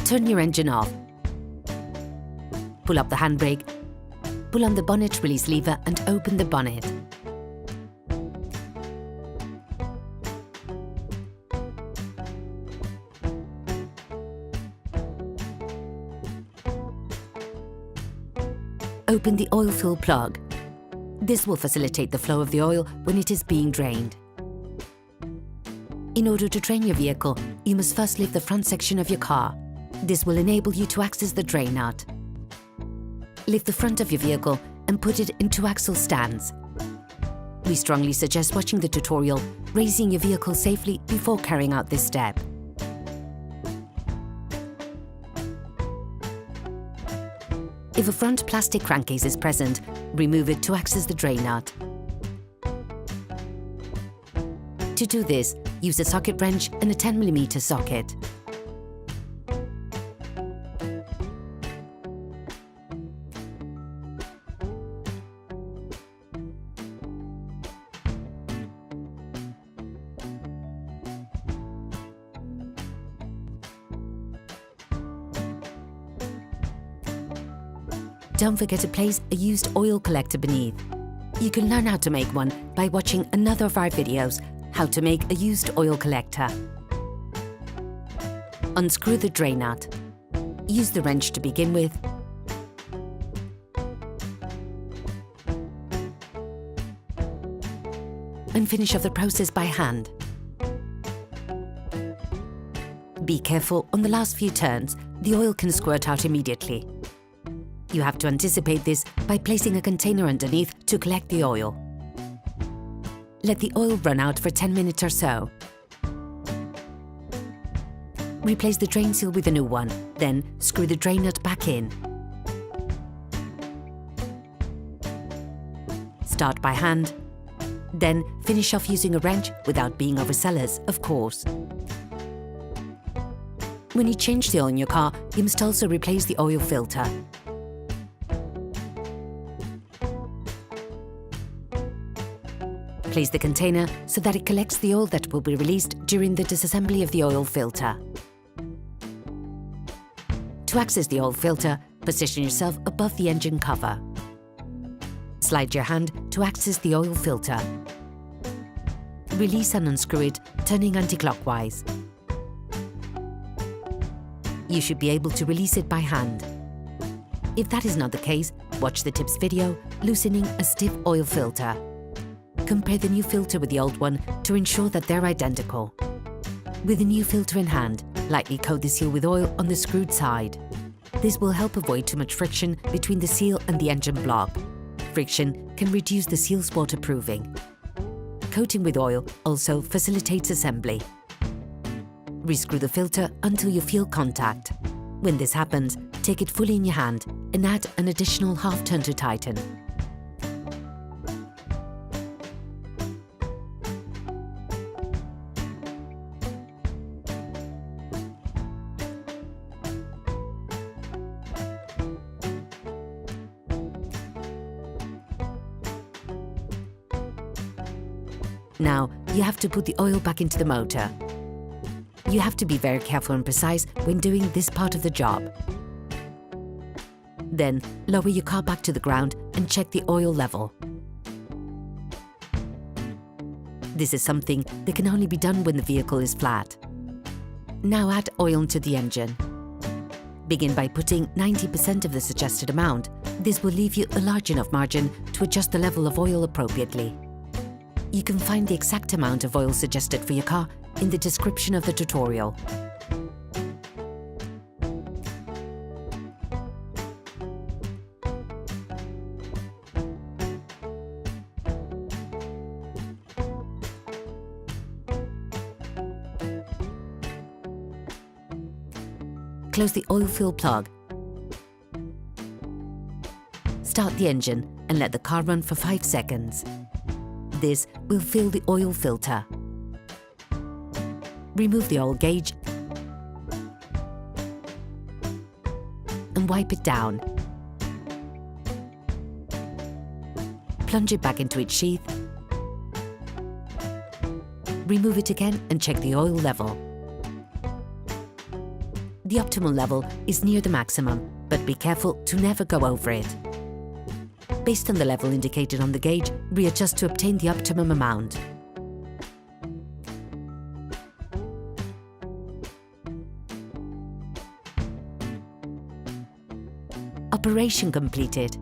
turn your engine off. Pull up the handbrake, pull on the bonnet release lever and open the bonnet. Open the oil fill plug. This will facilitate the flow of the oil when it is being drained. In order to drain your vehicle, you must first lift the front section of your car. This will enable you to access the drain nut. Lift the front of your vehicle and put it into axle stands. We strongly suggest watching the tutorial, raising your vehicle safely before carrying out this step. If a front plastic crankcase is present, remove it to access the drain nut. To do this, use a socket wrench and a 10mm socket. Don't forget to place a used oil collector beneath. You can learn how to make one by watching another of our videos, how to make a used oil collector. Unscrew the drain nut. Use the wrench to begin with. And finish off the process by hand. Be careful, on the last few turns, the oil can squirt out immediately. You have to anticipate this by placing a container underneath to collect the oil. Let the oil run out for 10 minutes or so. Replace the drain seal with a new one, then screw the drain nut back in. Start by hand, then finish off using a wrench without being overzealous, of course. When you change the oil in your car, you must also replace the oil filter. Place the container so that it collects the oil that will be released during the disassembly of the oil filter. To access the oil filter, position yourself above the engine cover. Slide your hand to access the oil filter. Release and unscrew it, turning anti-clockwise. You should be able to release it by hand. If that is not the case, watch the tips video, loosening a stiff oil filter. Compare the new filter with the old one to ensure that they're identical. With the new filter in hand, lightly coat the seal with oil on the screwed side. This will help avoid too much friction between the seal and the engine block. Friction can reduce the seal's waterproofing. Coating with oil also facilitates assembly. Rescrew the filter until you feel contact. When this happens, take it fully in your hand and add an additional half turn to tighten. Now, you have to put the oil back into the motor. You have to be very careful and precise when doing this part of the job. Then, lower your car back to the ground and check the oil level. This is something that can only be done when the vehicle is flat. Now add oil into the engine. Begin by putting 90% of the suggested amount. This will leave you a large enough margin to adjust the level of oil appropriately. You can find the exact amount of oil suggested for your car in the description of the tutorial. Close the oil fill plug. Start the engine and let the car run for 5 seconds. This will fill the oil filter. Remove the oil gauge and wipe it down. Plunge it back into its sheath. Remove it again and check the oil level. the optimal level is near the maximum, but be careful to never go over it. Based on the level indicated on the gauge, readjust to obtain the optimum amount. Operation completed.